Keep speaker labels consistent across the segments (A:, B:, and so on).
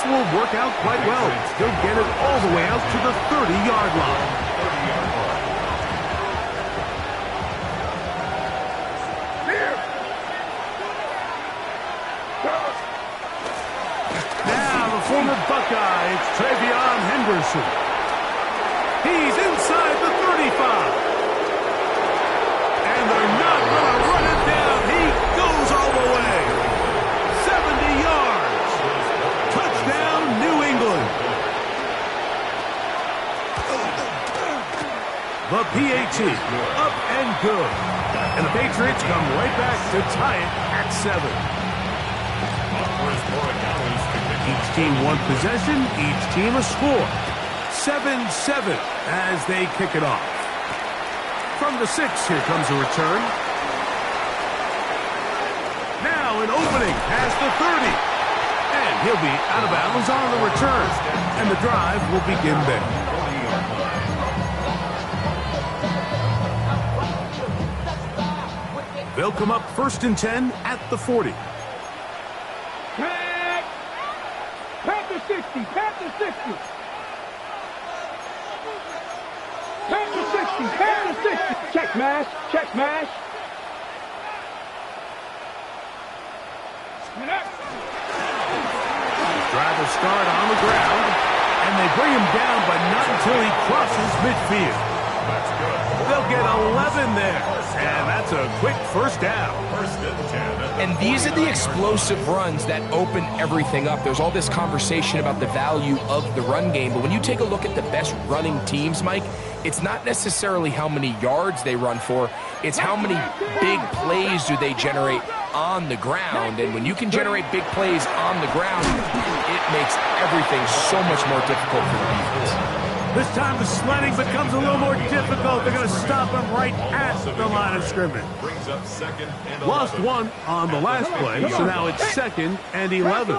A: will work out quite well. He'll get it all the way out to the 30-yard line. Now the former Buckeye, it's Travion Henderson. He's inside the 35. And they're not going to run it down. He goes all the way. 70 yards. Touchdown, New England. The PAT, up and good. And the Patriots come right back to tie it at 7. Each team one possession, each team a score. 7-7 as they kick it off. From the 6, here comes a return. Now an opening past the 30. And he'll be out of bounds on the return. And the drive will begin there. They'll come up 1st and 10 at the 40.
B: Panther 60, Panther 60. Panther 60, Panther 60. Check mash, check mash.
A: Drive will start on the ground, and they bring him down, but not until he crosses midfield. They'll get 11 there, and that's a quick first down.
C: And these are the explosive runs that open everything up. There's all this conversation about the value of the run game, but when you take a look at the best running teams, Mike, it's not necessarily how many yards they run for, it's how many big plays do they generate on the ground. And when you can generate big plays on the ground, it makes everything so much more difficult for the defense.
A: This time the sledding becomes a little more difficult. They're going to stop him right at the line of scrimmage. Lost one on the last play, so now it's 2nd and 11.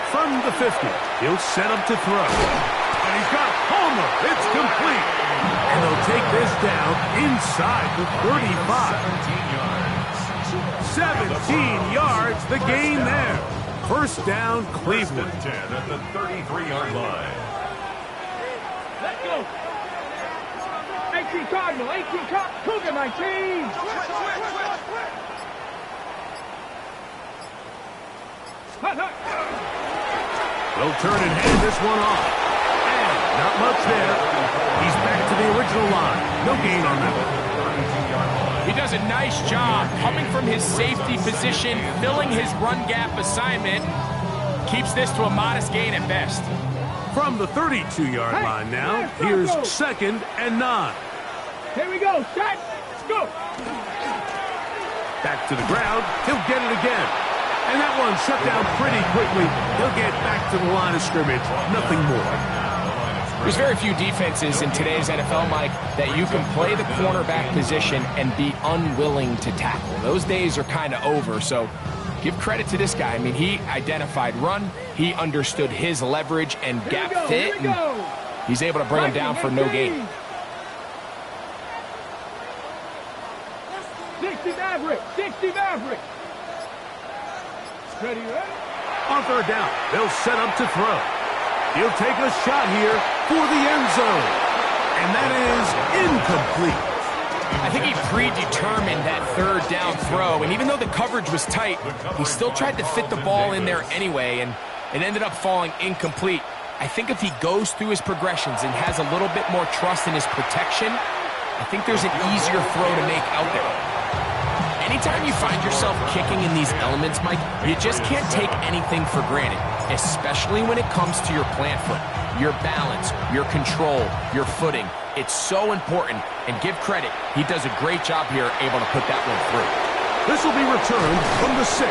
A: From the 50, he'll set up to throw. And he's got Homer. It's complete. And they'll take this down inside the 35. 17 yards, the gain there. First down, Cleveland.
D: At the 33-yard line.
B: Let's go. 18 Cardinal, 18 Cougar 19.
A: They'll turn and hand this one off. And not much there. He's back to the original line. No gain on that one.
C: He does a nice job coming from his safety position, filling his run gap assignment. Keeps this to a modest gain at best.
A: From the 32-yard line now, here's 2nd and 9.
B: Here we go. Set. Go.
A: Back to the ground. He'll get it again. And that one shut down pretty quickly. He'll get back to the line of scrimmage. Nothing more.
C: There's very few defenses in today's NFL, Mike, that you can play the cornerback position and be unwilling to tackle. Those days are kind of over, so give credit to this guy. I mean, he identified run, he understood his leverage and gap fit, and he's able to bring him down for no gain.
B: 60 Maverick, 60 Maverick. Ready?
A: On 3rd down, they'll set up to throw. He'll take a shot here for the end zone. And that is incomplete.
C: I think he predetermined that 3rd down throw, and even though the coverage was tight, he still tried to fit the ball in there anyway, and it ended up falling incomplete. I think if he goes through his progressions and has a little bit more trust in his protection, I think there's an easier throw to make out there. Anytime you find yourself kicking in these elements, Mike, you just can't take anything for granted, especially when it comes to your plant foot, your balance, your control, your footing. It's so important, and give credit, he does a great job here able to put that one through.
A: This will be returned from the 6.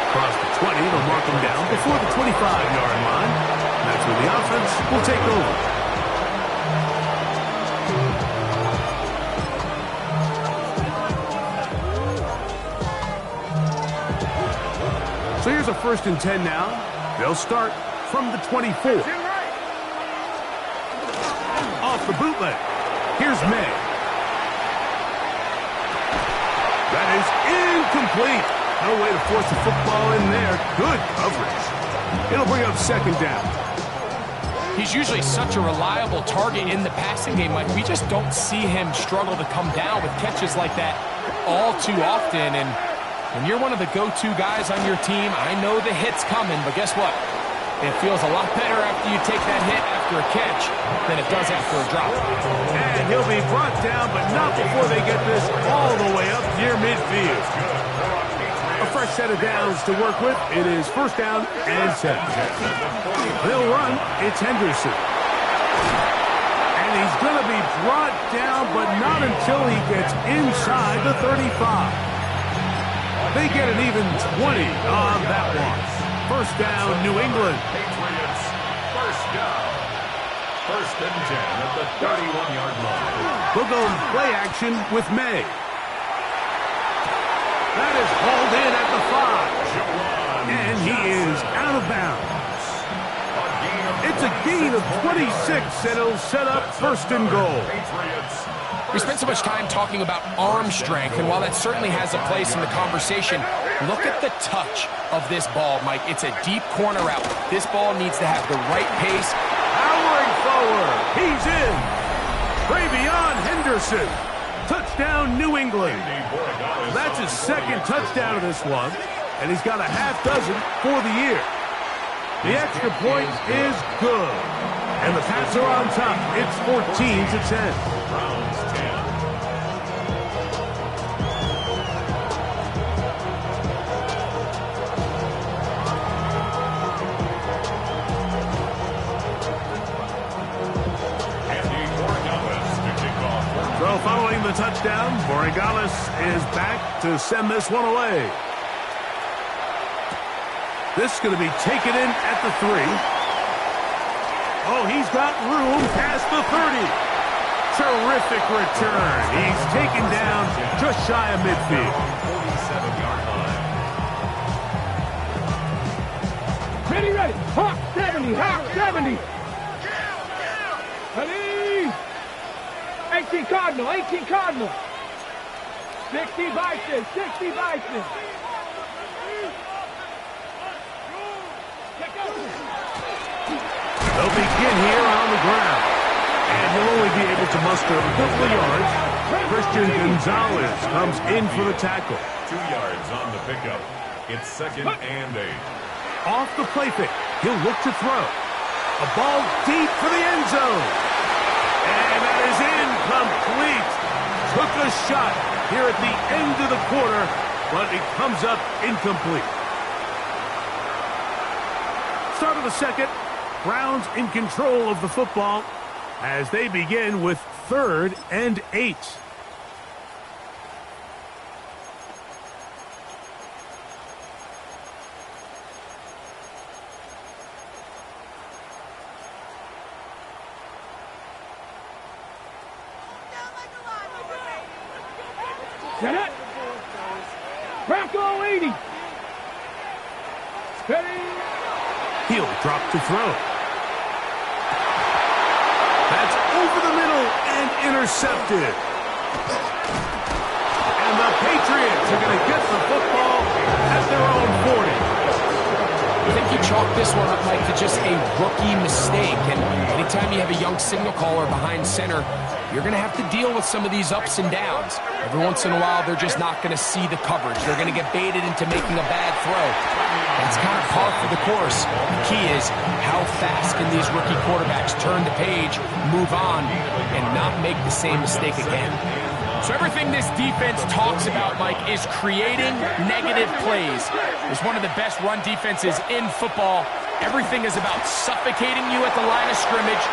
A: Across the 20, they'll mark him down before the 25-yard line. That's where the offense will take over. So here's a 1st and 10 now. They'll start from the 24. Off the bootleg. Here's May. That is incomplete. No way to force the football in there. Good coverage. It'll bring up second down.
C: He's usually such a reliable target in the passing game, Mike. We just don't see him struggle to come down with catches like that all too often. And when you're one of the go-to guys on your team, I know the hit's coming, but guess what? It feels a lot better after you take that hit after a catch than it does after a drop.
A: And he'll be brought down, but not before they get this all the way up near midfield. A fresh set of downs to work with. It is first down and 10. They'll run. It's Henderson. And he's going to be brought down, but not until he gets inside the 35. They get an even 20 on that one. First down, New England.
D: Patriots, first down. First and 10 at the 31-yard line.
A: We'll go play action with May. That is hauled in at the 5. And he is out of bounds. It's a gain of 26, and it'll set up first and goal.
C: We spent so much time talking about arm strength, and while that certainly has a place in the conversation, look at the touch of this ball, Mike. It's a deep corner route. This ball needs to have the right pace.
A: Powering forward. He's in. Travion Henderson. Touchdown, New England. That's his second touchdown of this one, and he's got a half dozen for the year. The extra point is good, and the Pats are on top. It's 14-10.
D: Browns 10. Andy Borregales to kick off.
A: So following the touchdown, Borregales is back to send this one away. This is going to be taken in at the 3. Oh, he's got room past the 30. Terrific return. He's taken down just shy of midfield.
D: 47-yard line.
B: Ready, ready. Hawk 70, Hawk 70. Ready. 18 Cardinal, 18 Cardinal. 60 Bison, 60 Bison.
A: They'll begin here on the ground. And he'll only be able to muster a couple of yards. Christian Gonzalez comes in for the tackle.
D: 2 yards on the pickup. It's second and 8.
A: Off the play fake, he'll look to throw. A ball deep for the end zone. And that is incomplete. Took a shot here at the end of the quarter, but it comes up incomplete. Start of the second. Browns in control of the football as they begin with 3rd and 8.
B: Set it. Bronco 80. Ready.
A: He'll drop to throw. That's over the middle and intercepted. And the Patriots are going to get the football at their own 40.
C: I think you chalk this one up, Mike, to just a rookie mistake. And anytime you have a young signal caller behind center, you're going to have to deal with some of these ups and downs. Every once in a while, they're just not going to see the coverage. They're going to get baited into making a bad throw. That's kind of par for the course. The key is how fast can these rookie quarterbacks turn the page, move on, and not make the same mistake again. So everything this defense talks about, Mike, is creating negative plays. It's one of the best run defenses in football. Everything is about suffocating you at the line of scrimmage,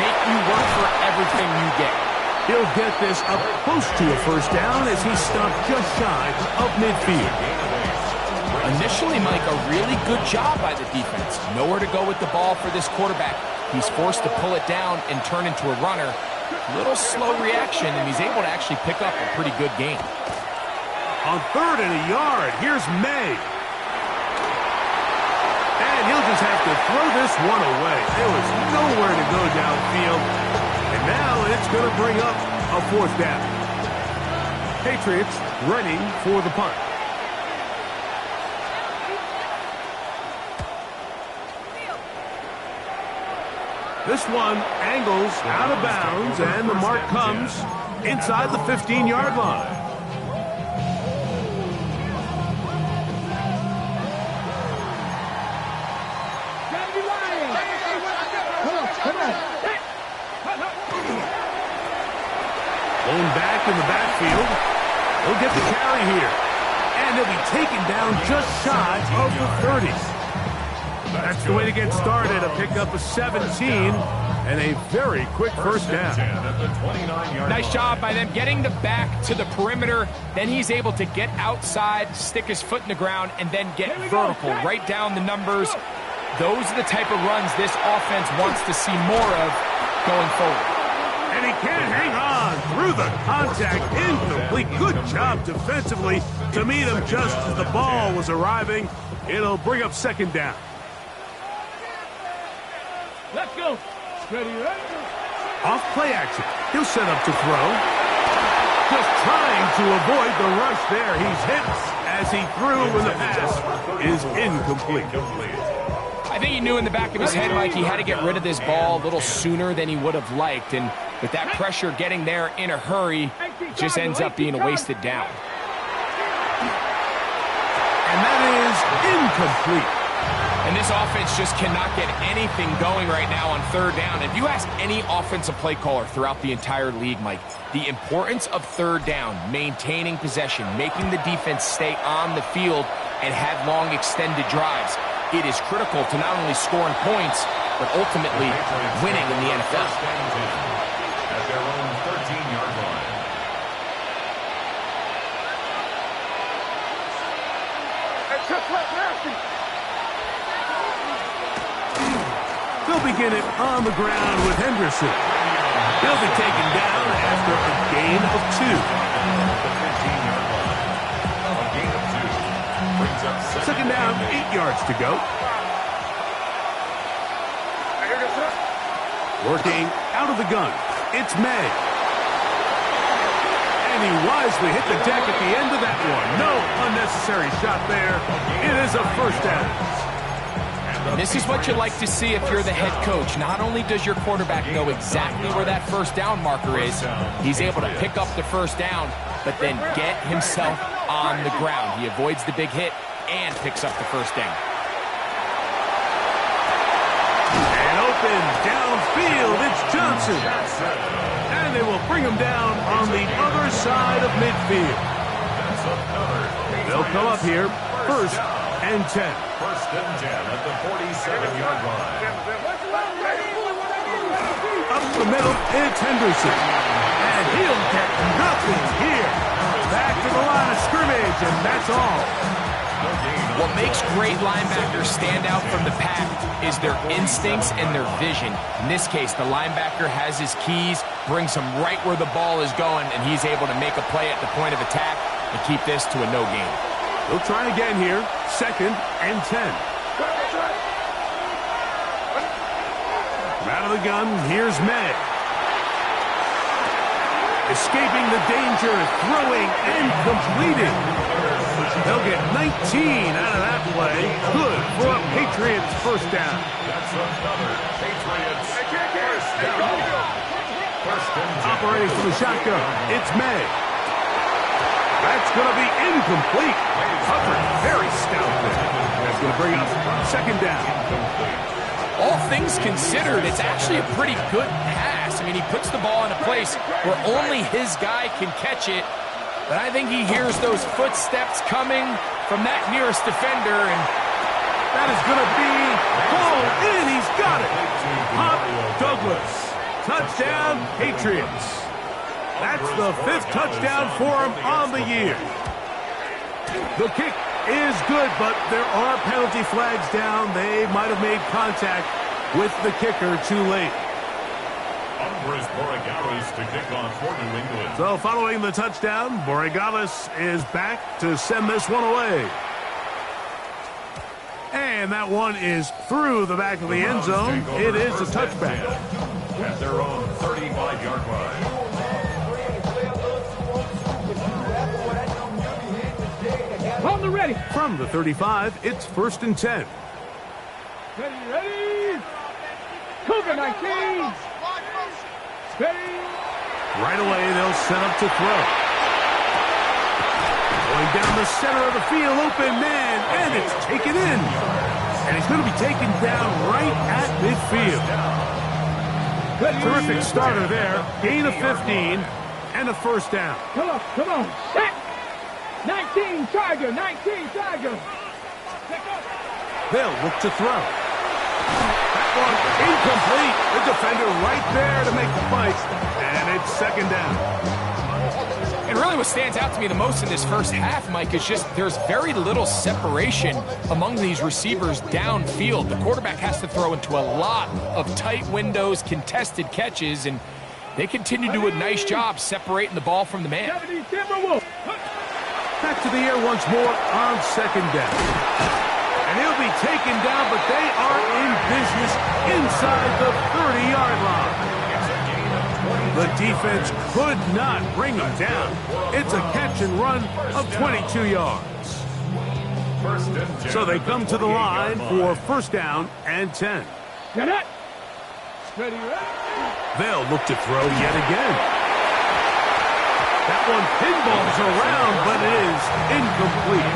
C: make you work for everything you get.
A: He'll get this up close to a first down as he stopped just shy of midfield.
C: Initially, Mike, a really good job by the defense. Nowhere to go with the ball for this quarterback. He's forced to pull it down and turn into a runner. Little slow reaction, and he's able to actually pick up a pretty good gain.
A: On 3rd and a yard, here's May. And he'll just have to throw this one away. There was nowhere to go downfield. And now it's going to bring up a 4th down. Patriots ready for the punt. This one angles out of bounds, and the mark comes inside the 15-yard line. Pulling back in the backfield. He'll get the carry here. And he'll be taken down just shy of the 30s. That's the way to get started. A pickup of 17 and a very quick first down.
C: Nice job by them getting the back to the perimeter. Then he's able to get outside, stick his foot in the ground, and then get vertical right down the numbers. Those are the type of runs this offense wants to see more of going forward.
A: And he can't hang on through the contact. Incomplete. Good job defensively to meet him just as the ball was arriving. It'll bring up second down.
B: Let's go. Ready, ready.
A: Off play action. He'll set up to throw. Just trying to avoid the rush there. He's hit as he threw when the pass is incomplete.
C: I think he knew in the back of his head, Mike, he had to get rid of this ball a little sooner than he would have liked. And with that pressure getting there in a hurry, it just ends up being a wasted down.
A: And that is incomplete.
C: And this offense just cannot get anything going right now on third down. If you ask any offensive play caller throughout the entire league, Mike, the importance of third down, maintaining possession, making the defense stay on the field and have long extended drives, it is critical to not only scoring points, but ultimately winning in the NFL.
D: At their own 13-yard line.
A: They'll begin it on the ground with Henderson. He'll be taken down after a gain of 2. Second down, 8 yards to go. Working out of the gun, it's May. And he wisely hit the deck at the end of that one. No unnecessary shot there. It is a first down.
C: And this is what you like to see if you're the head coach. Not only does your quarterback know exactly where that first down marker is, he's able to pick up the first down, but then get himself on the ground. He avoids the big hit and picks up the first down.
A: And open downfield, it's Johnson. And they will bring him down on the other side of midfield. They'll come up here, first and 10.
D: First and 10 at the 47-yard line.
A: Up the middle, it's Henderson. And he'll get nothing here. Back to the line of scrimmage, and that's all.
C: What makes great linebackers stand out from the pack is their instincts and their vision. In this case, the linebacker has his keys, brings him right where the ball is going, and he's able to make a play at the point of attack and keep this to a no gain.
A: We'll try again here, second and 10. From out of the gun, here's May. Escaping the danger, throwing and completing. They'll get 19 out of that play. Good for a Patriots first down.
D: That's another Patriots first down. First and 10.
A: Operating from the shotgun, it's May. That's going to be incomplete. Covered very stoutly. That's going to bring up second down.
C: All things considered, it's actually a pretty good pass. I mean, he puts the ball in a place where only his guy can catch it. But I think he hears those footsteps coming from that nearest defender, and
A: that is going to be pulled in. He's got it. Pop Douglas. Touchdown, Patriots. That's the 5th touchdown for him on the year. The kick is good, but there are penalty flags down. They might have made contact with the kicker too late.
D: Andres Borregales to kick off for New England.
A: So following the touchdown, Borregales is back to send this one away. And that one is through the back of the end zone. It is a touchback.
D: At their own 35-yard line.
B: On the ready.
A: From the 35, it's first and 10.
B: Ready, ready. Cougar 19. Ready.
A: Right away, they'll set up to throw. Going down the center of the field, open man, and it's taken in. And he's going to be taken down right at midfield. Terrific starter there. Gain of 15 and a first down.
B: Come on. Set. 19 Tiger, 19 Tiger.
A: They'll look to throw. That one incomplete. The defender right there to make the fight. And it's second down.
C: And really what stands out to me the most in this first half, Mike, is just there's very little separation among these receivers downfield. The quarterback has to throw into a lot of tight windows, contested catches, and they continue to do a nice job separating the ball from the man.
A: Back to the air once more on second down. And he'll be taken down, but they are in business inside the 30-yard line. The defense could not bring him down. It's a catch and run of 22 yards. So they come to the line for first down and 10.
B: Get it. Ready.
A: They'll look to throw yet again. That one pinballs around, but it is incomplete.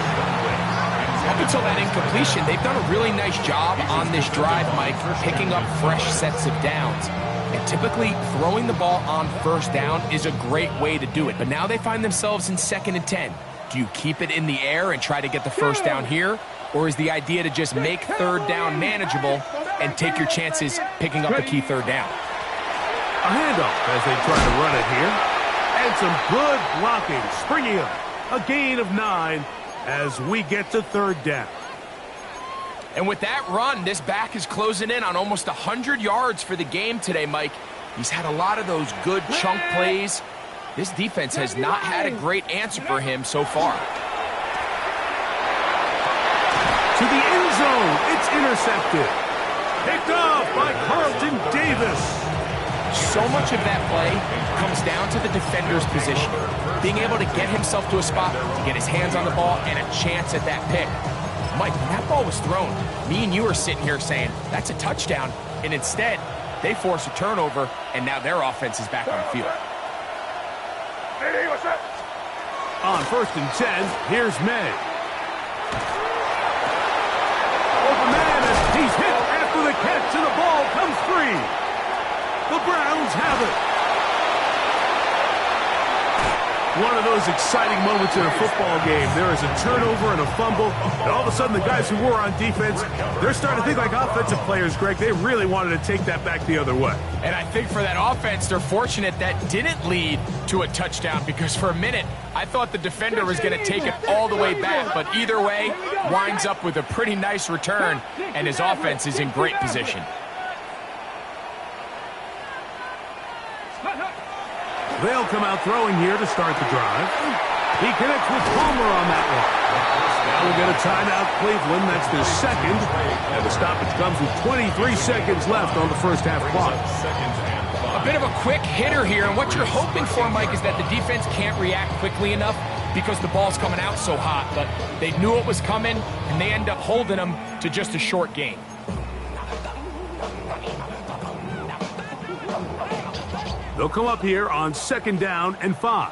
C: Up until that incompletion, they've done a really nice job on this drive, Mike, picking up fresh sets of downs. And typically, throwing the ball on first down is a great way to do it. But now they find themselves in 2nd and 10. Do you keep it in the air and try to get the first down here? Or is the idea to just make third down manageable and take your chances picking up the key third down?
A: A handoff as they try to run it here. And some good blocking, springing up. A gain of 9 as we get to third down.
C: And with that run, this back is closing in on almost 100 yards for the game today, Mike. He's had a lot of those good chunk plays. This defense has not had a great answer for him so far.
A: To the end zone, it's intercepted. Picked off by Carlton Davis.
C: So much of that play comes down to the defender's position. Being able to get himself to a spot, to get his hands on the ball, and a chance at that pick. Mike, when that ball was thrown, me and you are sitting here saying, that's a touchdown. And instead, they force a turnover, and now their offense is back on the field.
A: On 1st and 10, here's May. Open man as he's hit after the catch, and the ball comes free. The Browns have it. One of those exciting moments in a football game. There is a turnover and a fumble, and all of a sudden the guys who were on defense, they're starting to think like offensive players, Greg. They really wanted to take that back the other way.
C: And I think for that offense, they're fortunate that didn't lead to a touchdown, because for a minute, I thought the defender was going to take it all the way back. But either way, winds up with a pretty nice return, and his offense is in great position.
A: They'll come out throwing here to start the drive. He connects with Palmer on that one. Now we'll get a timeout, Cleveland. That's their second. And the stoppage comes with 23 seconds left on the first half clock.
C: A bit of a quick hitter here, and what you're hoping for, Mike, is that the defense can't react quickly enough because the ball's coming out so hot. But they knew it was coming, and they end up holding them to just a short gain.
A: They'll come up here on 2nd down and 5.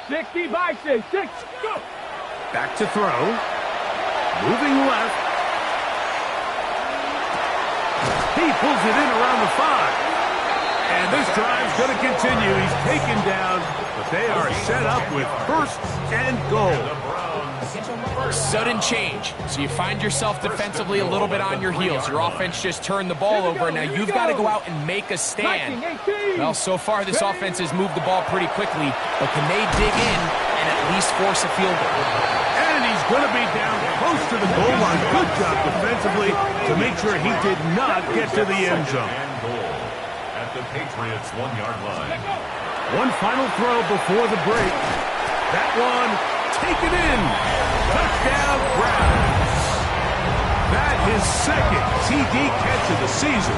B: 60 by 6. Go.
A: Back to throw. Moving left. He pulls it in around the 5. And this drive's going to continue. He's taken down, but they are set up with 1st and goal.
C: Sudden change. So you find yourself defensively a little bit on your heels. Your offense just turned the ball over. Now you've got to go out and make a stand. Well, so far this offense has moved the ball pretty quickly, but can they dig in and at least force a field goal?
A: And he's going to be down close to the goal line. Good job defensively to make sure he did not get to the end zone.
D: At the Patriots' 1-yard line.
A: One final throw before the break. That one taken in. Touchdown, Browns. That is second TD catch of the season.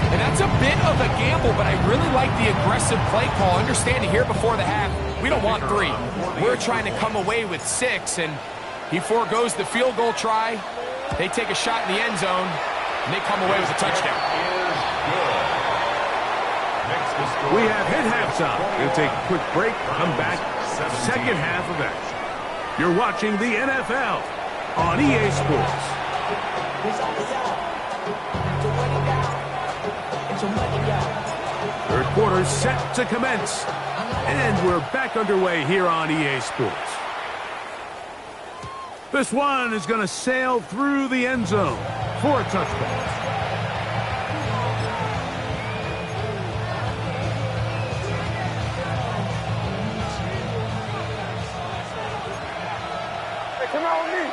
C: And that's a bit of a gamble, but I really like the aggressive play call. Understanding here before the half, we don't want 3. We're trying to come away with 6, and He forgoes the field goal try. They take a shot in the end zone, and they come away with a touchdown.
A: We have hit halftime. We'll take a quick break, come back, second half of action. You're watching the NFL on EA Sports. Third quarter set to commence. And we're back underway here on EA Sports. This one is going to sail through the end zone for a touchdown.
B: Come on, me.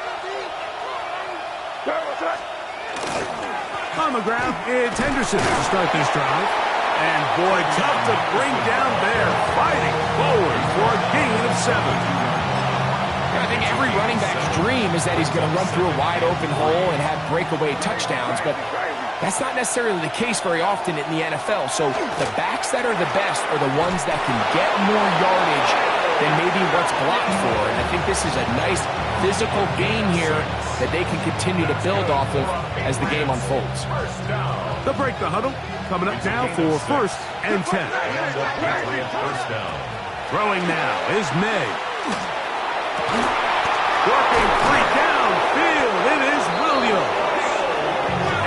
A: On the ground, it's Henderson to start this drive. And boy, tough to bring down there. Fighting forward for a gain of 7.
C: I think every running back's dream is that he's going to run through a wide open hole and have breakaway touchdowns, but that's not necessarily the case very often in the NFL. So the backs that are the best are the ones that can get more yardage than maybe what's blocked for. And I think this is a nice physical gain here that they can continue to build off of as the game unfolds.
A: They'll break the huddle. Coming up now for 1st and 10. Throwing now is May. Working free downfield. It is Williams.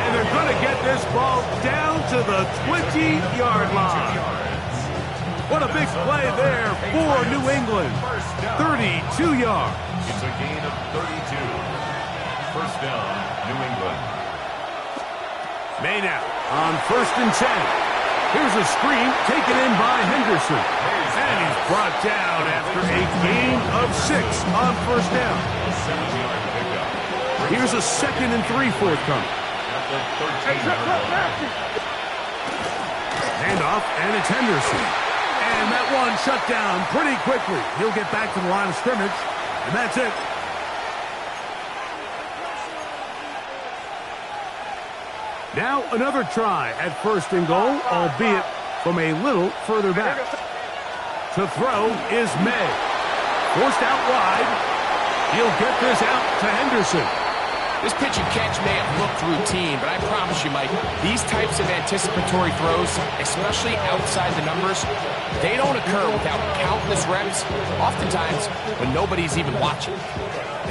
A: And they're going to get this ball down to the 20-yard line. What a big play there for New England. 32 yards.
D: It's a gain of 32. First down, New England.
A: May now on 1st and 10. Here's a screen taken in by Henderson. And he's brought down after a gain of 6 on 1st down. Here's a 2nd and 3 forthcoming. Handoff, and it's Henderson. And that one shut down pretty quickly. He'll get back to the line of scrimmage, and that's it. Now another try at 1st and goal, albeit from a little further back. To throw is May. Forced out wide. He'll get this out to Henderson.
C: This pitch and catch may have looked routine, but I promise you, Mike, these types of anticipatory throws, especially outside the numbers, they don't occur without countless reps, oftentimes when nobody's even watching.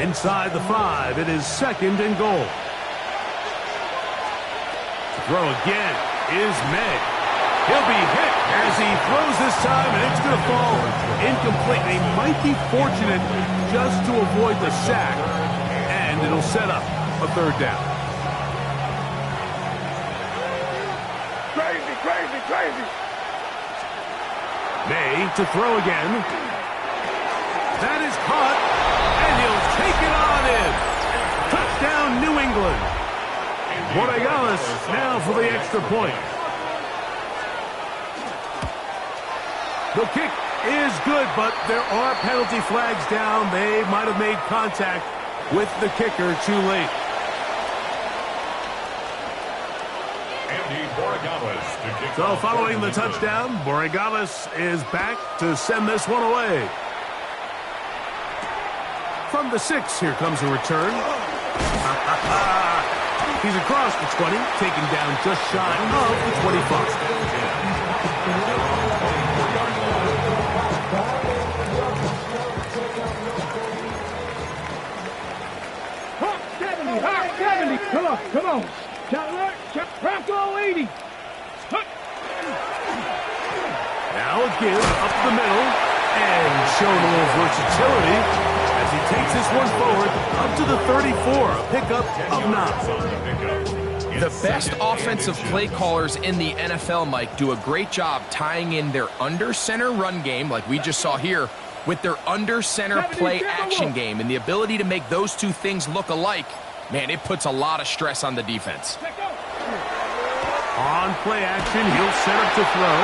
A: Inside the 5, it is 2nd and goal. Throw again is May. He'll be hit as he throws this time, and it's going to fall incomplete. They might be fortunate just to avoid the sack, and it'll set up a 3rd down.
B: Crazy, crazy, crazy.
A: May to throw again. That is caught, and he'll take it on in. Touchdown, New England. Borregales now for the extra point. The kick is good, but there are penalty flags down. They might have made contact with the kicker too late. So following the touchdown, Borregales is back to send this one away. From the 6, here comes a return. He's across the 20, taken down just shy of the 25.
B: Hot 70, hot 70. Come on, come on. Bronco 80.
A: Now a give up the middle and showing a little versatility as he takes this one forward up to the 34, a pickup of 9.
C: The best offensive play callers in the NFL, Mike, do a great job tying in their under-center run game, like we just saw here, with their under-center play action game. And the ability to make those two things look alike, man, it puts a lot of stress on the defense.
A: On play action, he'll set up to throw.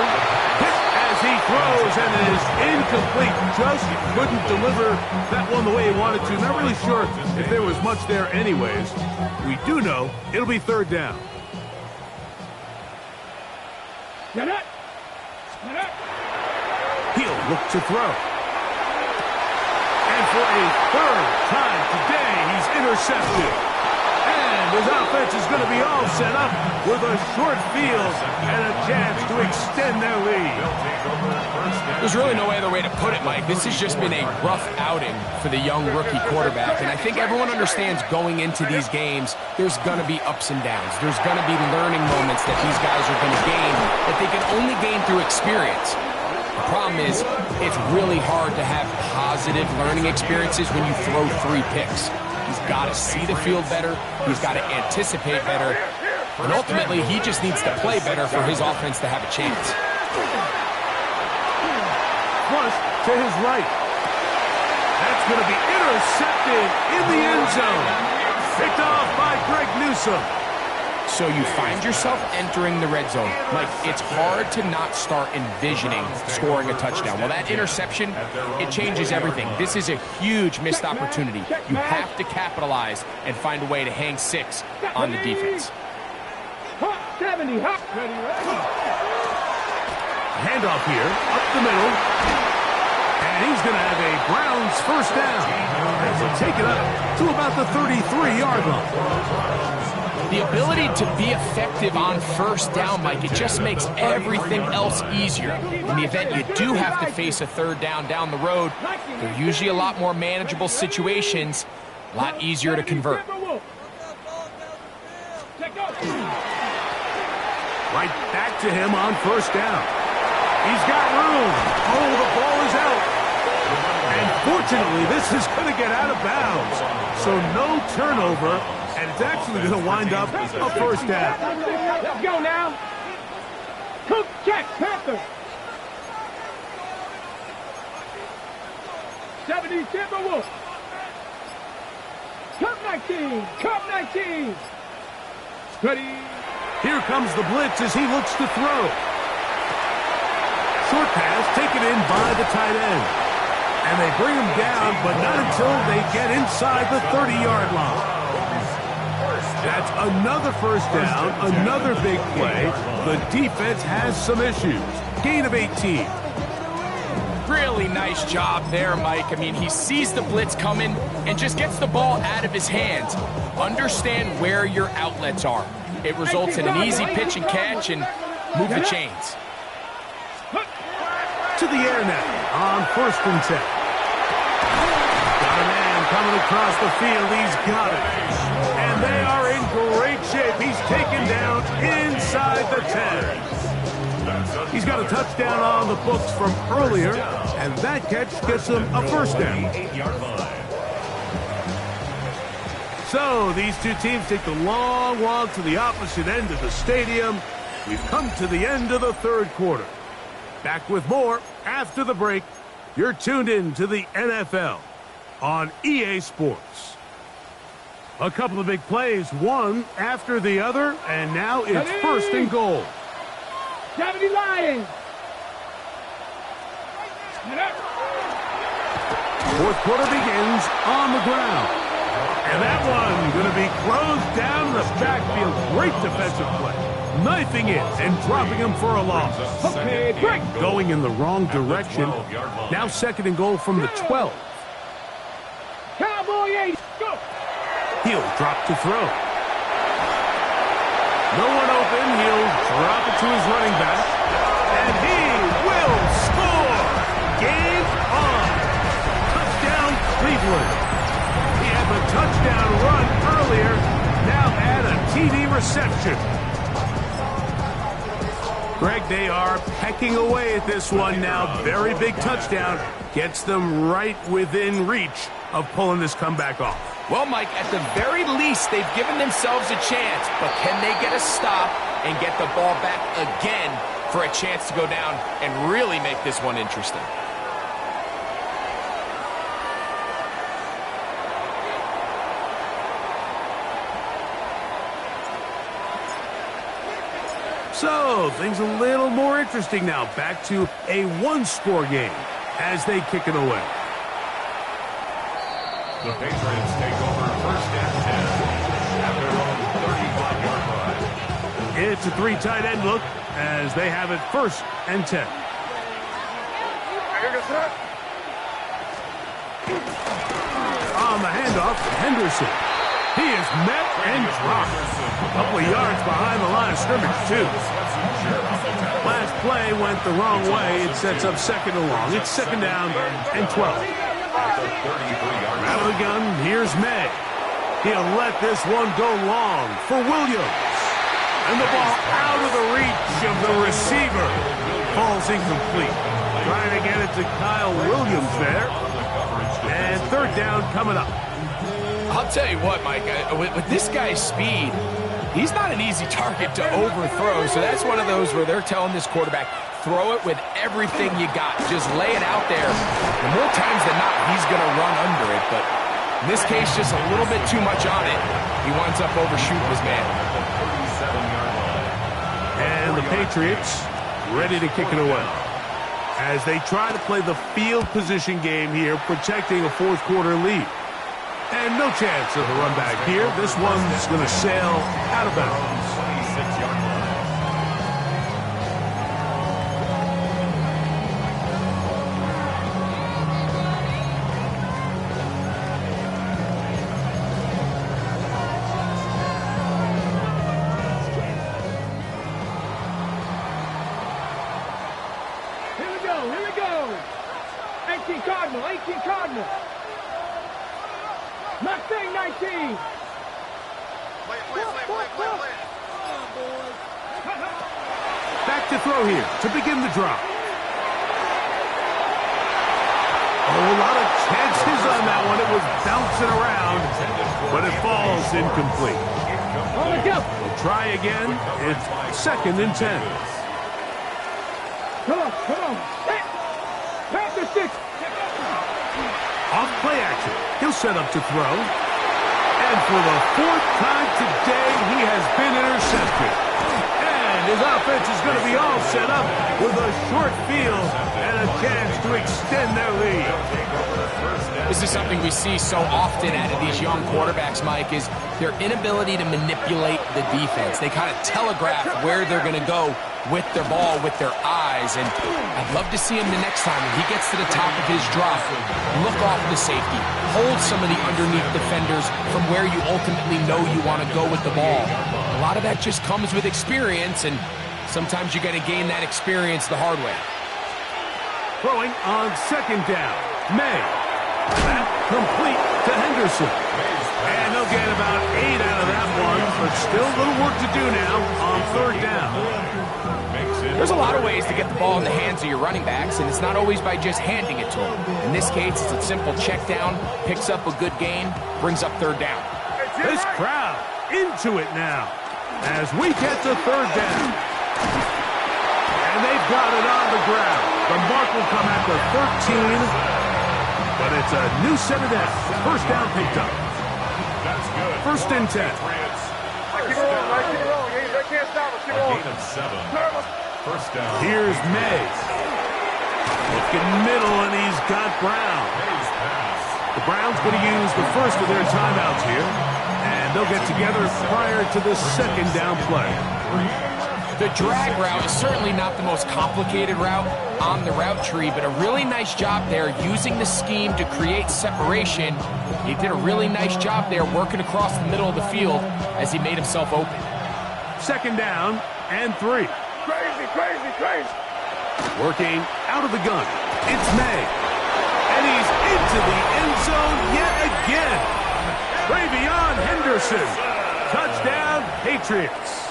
A: Hit as he throws, and it is incomplete. Just couldn't deliver that one the way he wanted to. Not really sure if there was much there anyways. We do know it'll be 3rd down. He'll look to throw. And for a 3rd time today, intercepted. And his offense is going to be all set up with a short field and a chance to extend their lead.
C: There's really no other way to put it, Mike. This has just been a rough outing for the young rookie quarterback. And I think everyone understands going into these games, there's going to be ups and downs. There's going to be learning moments that these guys are going to gain that they can only gain through experience. The problem is, it's really hard to have positive learning experiences when you throw 3 picks. He's got to see the field better. He's got to anticipate better. And ultimately, he just needs to play better for his offense to have a chance.
A: Flush to his right. That's going to be intercepted in the end zone. Picked off by Greg Newsome.
C: So you find yourself entering the red zone. Mike, it's hard to not start envisioning scoring a touchdown. Well, that interception, it changes everything. This is a huge missed opportunity. You have to capitalize and find a way to hang 6 on the defense.
B: 70, hop, ready.
A: Handoff here, up the middle. And he's going to have a Browns first down. As he'll take it up to about the 33-yard line.
C: The ability to be effective on first down, Mike, it just makes everything else easier. In the event you do have to face a third down the road, they're usually a lot more manageable situations, a lot easier to convert.
A: Right back to him on first down. He's got room. Oh, the ball is out. And fortunately, this is going to get out of bounds. So no turnover. And it's actually going to wind up a first down.
B: Let's go now. Cook, check, Panther. 70 Timberwolves. Cup 19, Cup 19. Ready.
A: Here comes the blitz as he looks to throw. Short pass taken in by the tight end. And they bring him down, but not until they get inside the 30-yard line. That's another first down, another big play. The defense has some issues. Gain of 18.
C: Really nice job there, Mike. I mean, he sees the blitz coming and just gets the ball out of his hands. Understand where your outlets are. It results in an easy pitch and catch and move the chains.
A: To the air now on 1st and 10. Got a man coming across the field. He's got it. And they are in great shape. He's taken down inside the 10. He's got a touchdown on the books from earlier, and that catch gets him a first down. So these two teams take the long walk to the opposite end of the stadium. We've come to the end of the 3rd quarter. Back with more after the break. You're tuned in to the NFL on EA Sports. A couple of big plays, one after the other, and now it's 1st and goal.
B: 70 Lions.
A: 4th quarter begins on the ground. And that one going to be closed down in the backfield. Great defensive play. Knifing it and dropping him for a loss.
B: Okay, break.
A: Going in the wrong direction. Now 2nd and goal from the 12.
B: Cowboy 80. Go.
A: He'll drop to throw. No one open. He'll drop it to his running back. And he will score. Game on. Touchdown, Cleveland. He had the touchdown run earlier. Now add a TD reception. Greg, they are pecking away at this one now. Very big touchdown. Gets them right within reach of pulling this comeback off.
C: Well, Mike, at the very least, they've given themselves a chance, but can they get a stop and get the ball back again for a chance to go down and really make this one interesting?
A: So, things a little more interesting now. Back to a one-score game as they kick it away.
D: The Patriots take over 1st and 10 at their own 35-yard line.
A: It's a 3 tight end look as they have it 1st and 10. On the handoff, Henderson. He is met and dropped. A couple of yards behind the line of scrimmage, too. Last play went the wrong way. It sets up second and long. It's second down and 12. Out of the gun, here's May. He'll let this one go long for Williams. And the ball out of the reach of the receiver. Falls incomplete. Trying to get it to Kyle Williams there. And third down coming up.
C: I'll tell you what, Mike, with this guy's speed, he's not an easy target to overthrow. So that's one of those where they're telling this quarterback, throw it with everything you got. Just lay it out there. And more times than not, he's going to run under it. But in this case, just a little bit too much on it. He winds up overshooting his man.
A: And the Patriots ready to kick it away as they try to play the field position game here, protecting a fourth quarter lead. And no chance of a run back here. This one's going to sail out of bounds.
D: 26-yard line.
B: Here we go. 18 Cardinal. Mustang 19. Play.
A: Back to throw here to begin the drop. Oh, a lot of chances on that one. It was bouncing around, but it falls incomplete.
B: On the go.
A: We'll try again. It's second and 10.
B: Come on. Pass the stick.
A: Off play action. He'll set up to throw. And for the fourth time today, he has been intercepted. And his offense is going to be all set up with a short field and a chance to extend their lead.
C: This is something we see so often out of these young quarterbacks, Mike, is their inability to manipulate the defense. They kind of telegraph where they're going to go with their ball, with their eyes. And I'd love to see him the next time when he gets to the top of his drop. Look off the safety. Hold some of the underneath defenders from where you ultimately know you want to go with the ball. A lot of that just comes with experience, and sometimes you got to gain that experience the hard way.
A: Throwing on second down. May. That complete to Henderson. And they'll get about 8 out of that one, but still a little work to do now on third down.
C: There's a lot of ways to get the ball in the hands of your running backs, and it's not always by just handing it to them. In this case, it's a simple check down, picks up a good gain, brings up third down.
A: This crowd into it now as we get to third down. And they've got it on the ground. The mark will come at the 13. But it's a new set of downs. First down picked up.
D: That's good.
A: First and 10.
B: Keep it rolling. They can't stop us. Keep it rolling.
D: Gain of 7. First down.
A: Here's May. Looking middle, and he's got Brown. The Browns going to use the first of their timeouts here, and they'll get together prior to the second down play.
C: The drag route is certainly not the most complicated route on the route tree, but a really nice job there using the scheme to create separation. He did a really nice job there working across the middle of the field as he made himself open.
A: Second down and 3.
B: Crazy.
A: Working out of the gun. It's May. And he's into the end zone yet again. Travion Henderson. Touchdown, Patriots.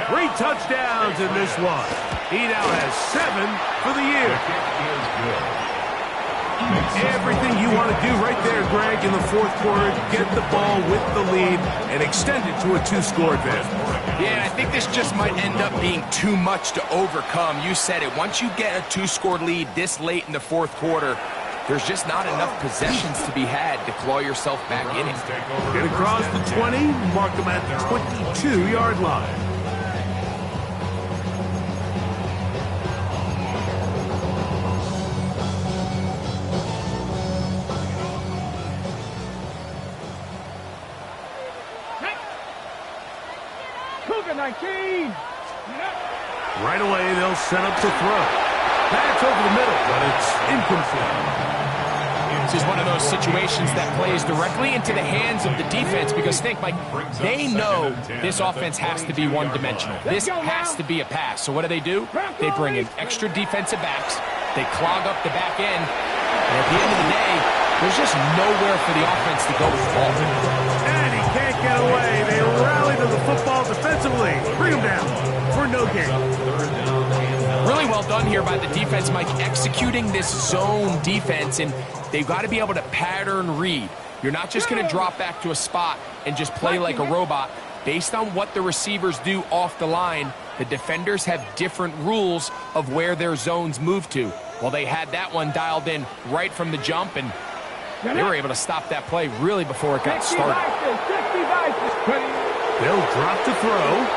A: 3 touchdowns in this one. He now has 7 for the year. Everything you want to do right there, Greg, in the fourth quarter, get the ball with the lead and extend it to a 2-score advantage.
C: Yeah, I think this just might end up being too much to overcome. You said it. Once you get a 2-score lead this late in the fourth quarter, there's just not enough possessions to be had to claw yourself back in it.
A: Get across the 20, mark them at the 22-yard line.
B: Cougar 19.
A: Right away, they'll set up to throw. That's over the middle, but it's incomplete.
C: This is one of those situations that plays directly into the hands of the defense because think, Mike, they know this offense has to be one-dimensional. This has to be a pass. So what do? They bring in extra defensive backs. They clog up the back end. And at the end of the day, there's just nowhere for the offense to go with the ball.
A: And he can't get away. They rally to the football defensively. Bring him down for no gain.
C: Really well done here by the defense, Mike, executing this zone defense, and they've got to be able to pattern read. You're not just going to drop back to a spot and just play like a robot. Based on what the receivers do off the line, the defenders have different rules of where their zones move to. Well, they had that one dialed in right from the jump, and they were able to stop that play really before it got started.
A: They'll drop to throw.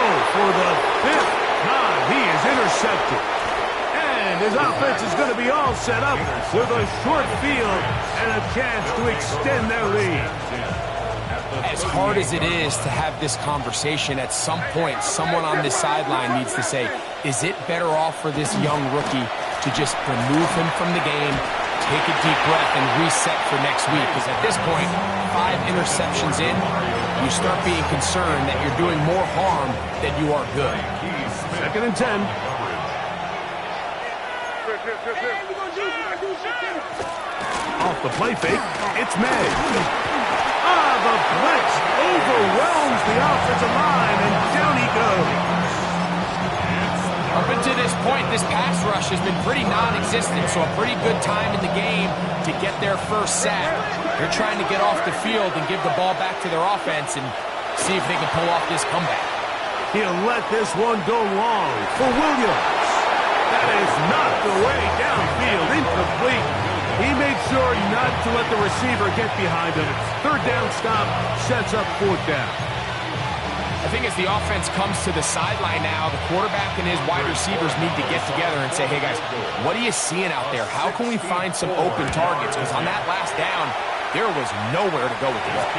A: For the fifth time, he is intercepted. And his offense is going to be all set up with a short field and a chance to extend their lead.
C: As hard as it is to have this conversation, at some point, someone on this sideline needs to say, is it better off for this young rookie to just remove him from the game, take a deep breath, and reset for next week? Because at this point, 5 interceptions in, you start being concerned that you're doing more harm than you are good.
A: 2nd and 10. Off the play fake, it's May. The blitz overwhelms the offensive line, and down he goes.
C: Up until this point, this pass rush has been pretty non-existent, so a pretty good time in the game to get their first sack. They're trying to get off the field and give the ball back to their offense and see if they can pull off this comeback.
A: He'll let this one go long for Williams. That is knocked away downfield, incomplete. He made sure not to let the receiver get behind him. 3rd down stop sets up 4th down.
C: I think as the offense comes to the sideline now, the quarterback and his wide receivers need to get together and say, hey guys, what are you seeing out there? How can we find some open targets? Because on that last down, there was nowhere to go with the ball.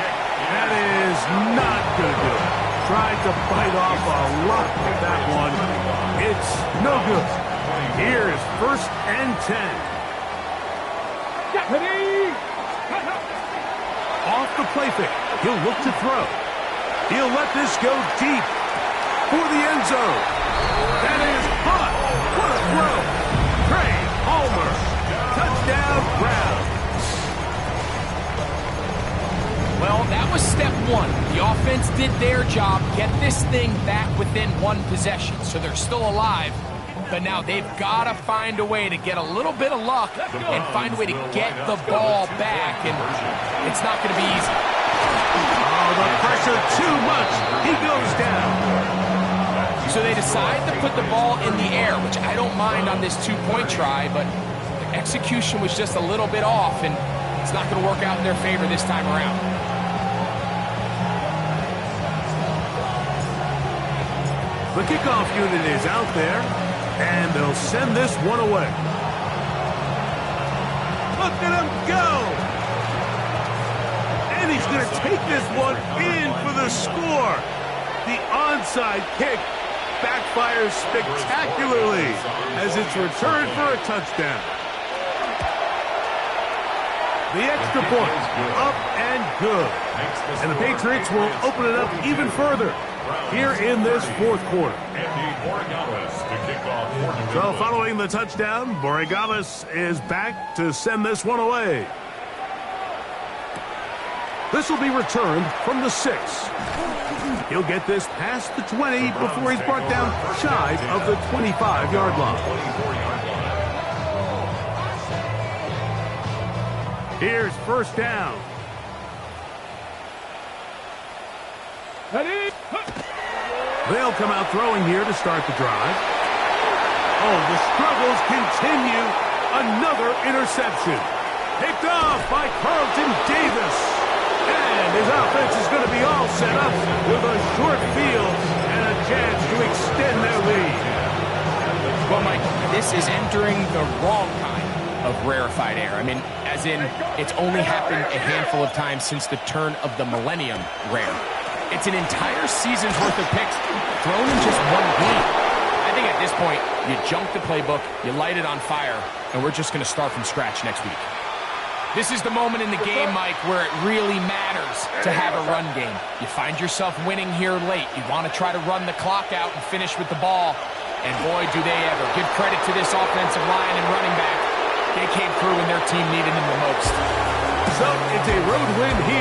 A: That is not going to do it. Tried to bite off a lot with that one. It's no good. Here's 1st and 10. Off the play fake. He'll look to throw. He'll let this go deep for the end zone. That is hot. What a throw. Trey Palmer. Touchdown Browns.
C: Well, that was step 1. The offense did their job, get this thing back within 1 possession, so they're still alive. But now they've got to find a way to get a little bit of luck and find a way to get the ball back, and it's not going to be easy.
A: Oh, the pressure too much. He goes down.
C: So they decide to put the ball in the air, which I don't mind on this 2-point try, but the execution was just a little bit off, and it's not going to work out in their favor this time around.
A: The kickoff unit is out there, and they'll send this one away. Look at him go! And he's going to take this one in for the score. The onside kick backfires spectacularly as it's returned for a touchdown. The extra point, up and good. And the Patriots will open it up even further here in this 4th quarter. So following the touchdown, Borregales is back to send this one away. This will be returned from the 6. He'll get this past the 20 before he's brought down shy of the 25-yard line. Here's 1st down. They'll come out throwing here to start the drive. Oh, the struggles continue. Another interception. Picked off by Carlton Davis. And his offense is going to be all set up with a short field and a chance to extend their lead.
C: Well, Mike, this is entering the wrong kind of rarefied air. I mean, as in, it's only happened a handful of times since the turn of the millennium rare. It's an entire season's worth of picks thrown in just one game. think at this point, you junk the playbook, you light it on fire, and we're just going to start from scratch next week. This is the moment in the game, Mike, where it really matters to have a run game. You find yourself winning here late. You want to try to run the clock out and finish with the ball. And boy, do they ever. Give credit to this offensive line and running back. They came through when their team needed them the most.
A: So it's a road win here.